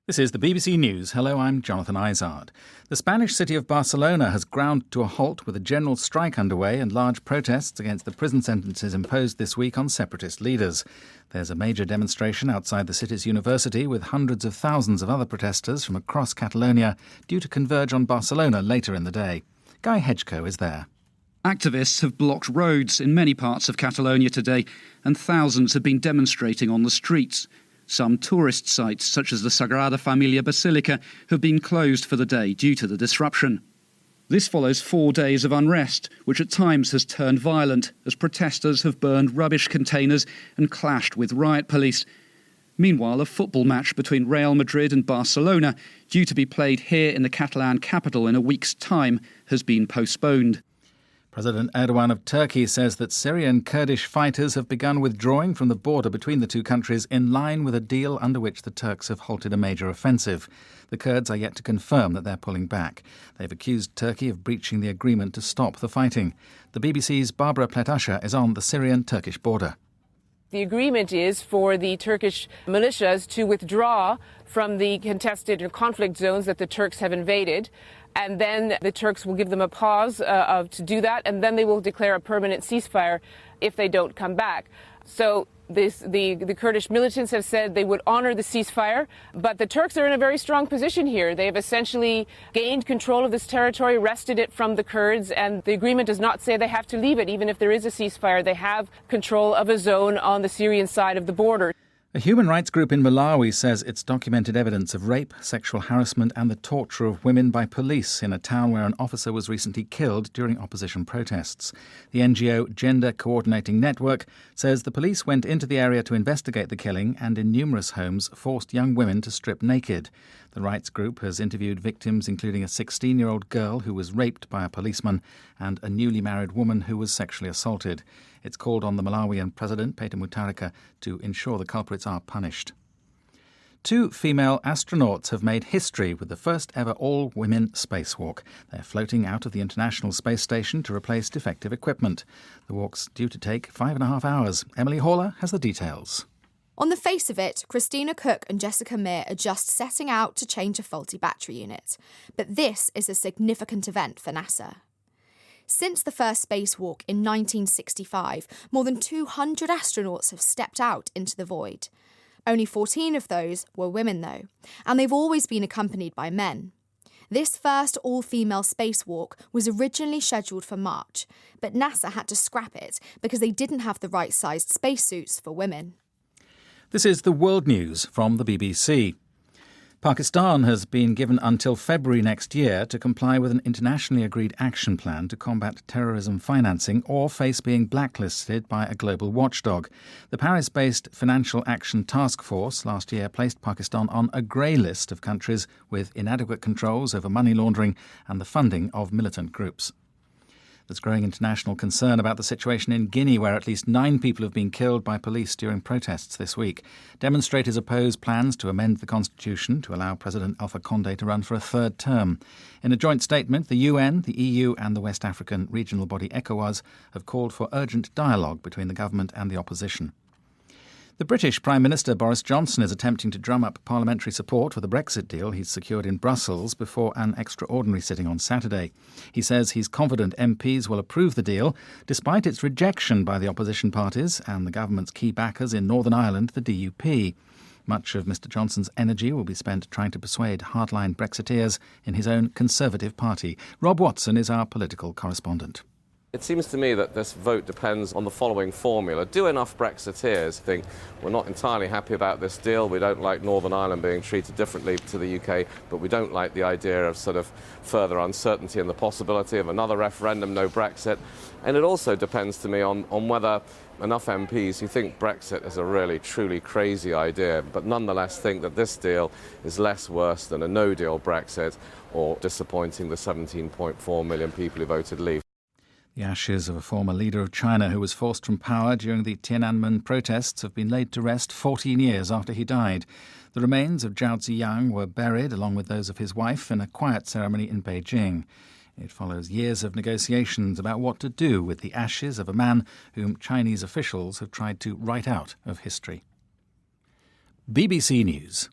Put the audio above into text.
This is the BBC News. Hello, I'm Jonathan Izard. The Spanish city of Barcelona has ground to a halt with a general strike underway and large protests against the prison sentences imposed this week on separatist leaders. There's a major demonstration outside the city's university with hundreds of thousands of other protesters from across Catalonia due to converge on Barcelona later in the day. Guy Hedgecoe is there. Activists have blocked roads in many parts of Catalonia today, and thousands have been demonstrating on the streets. Some tourist sites, such as the Sagrada Familia Basilica, have been closed for the day due to the disruption. This follows 4 days of unrest, which at times has turned violent as protesters have burned rubbish containers and clashed with riot police. Meanwhile, a football match between Real Madrid and Barcelona, due to be played here in the Catalan capital in a week's time, has been postponed. President Erdogan of Turkey says that Syrian Kurdish fighters have begun withdrawing from the border between the two countries in line with a deal under which the Turks have halted a major offensive. The Kurds are yet to confirm that they're pulling back. They've accused Turkey of breaching the agreement to stop the fighting. The BBC's Barbara Pletasha is on the Syrian-Turkish border. The agreement is for the Turkish militias to withdraw from the contested or conflict zones that the Turks have invaded. And then the Turks will give them a pause to do that, and then they will declare a permanent ceasefire if they don't come back. So the Kurdish militants have said they would honor the ceasefire, but the Turks are in a very strong position here. They have essentially gained control of this territory, wrested it from the Kurds, and the agreement does not say they have to leave it. Even if there is a ceasefire, they have control of a zone on the Syrian side of the border. A human rights group in Malawi says it's documented evidence of rape, sexual harassment and the torture of women by police in a town where an officer was recently killed during opposition protests. The NGO Gender Coordinating Network says the police went into the area to investigate the killing and in numerous homes forced young women to strip naked. The rights group has interviewed victims including a 16-year-old girl who was raped by a policeman and a newly married woman who was sexually assaulted. It's called on the Malawian President, Peter Mutharika, to ensure the culprits are punished. 2 female astronauts have made history with the first ever all-women spacewalk. They're floating out of the International Space Station to replace defective equipment. The walk's due to take 5.5 hours. Emily Haller has the details. On the face of it, Christina Cook and Jessica Meir are just setting out to change a faulty battery unit. But this is a significant event for NASA. Since the first spacewalk in 1965, more than 200 astronauts have stepped out into the void. Only 14 of those were women, though, and they've always been accompanied by men. This first all-female spacewalk was originally scheduled for March, but NASA had to scrap it because they didn't have the right-sized spacesuits for women. This is the World News from the BBC. Pakistan has been given until February next year to comply with an internationally agreed action plan to combat terrorism financing or face being blacklisted by a global watchdog. The Paris-based Financial Action Task Force last year placed Pakistan on a grey list of countries with inadequate controls over money laundering and the funding of militant groups. There's growing international concern about the situation in Guinea, where at least 9 people have been killed by police during protests this week. Demonstrators oppose plans to amend the constitution to allow President Alpha Condé to run for a 3rd term. In a joint statement, the UN, the EU and the West African regional body ECOWAS have called for urgent dialogue between the government and the opposition. The British Prime Minister Boris Johnson is attempting to drum up parliamentary support for the Brexit deal he's secured in Brussels before an extraordinary sitting on Saturday. He says he's confident MPs will approve the deal, despite its rejection by the opposition parties and the government's key backers in Northern Ireland, the DUP. Much of Mr Johnson's energy will be spent trying to persuade hardline Brexiteers in his own Conservative Party. Rob Watson is our political correspondent. It seems to me that this vote depends on the following formula. Do enough Brexiteers think we're not entirely happy about this deal, we don't like Northern Ireland being treated differently to the UK, but we don't like the idea of sort of further uncertainty and the possibility of another referendum, no Brexit. And it also depends to me on whether enough MPs who think Brexit is a really, truly crazy idea, but nonetheless think that this deal is less worse than a no-deal Brexit or disappointing the 17.4 million people who voted leave. The ashes of a former leader of China who was forced from power during the Tiananmen protests have been laid to rest 14 years after he died. The remains of Zhao Ziyang were buried, along with those of his wife, in a quiet ceremony in Beijing. It follows years of negotiations about what to do with the ashes of a man whom Chinese officials have tried to write out of history. BBC News.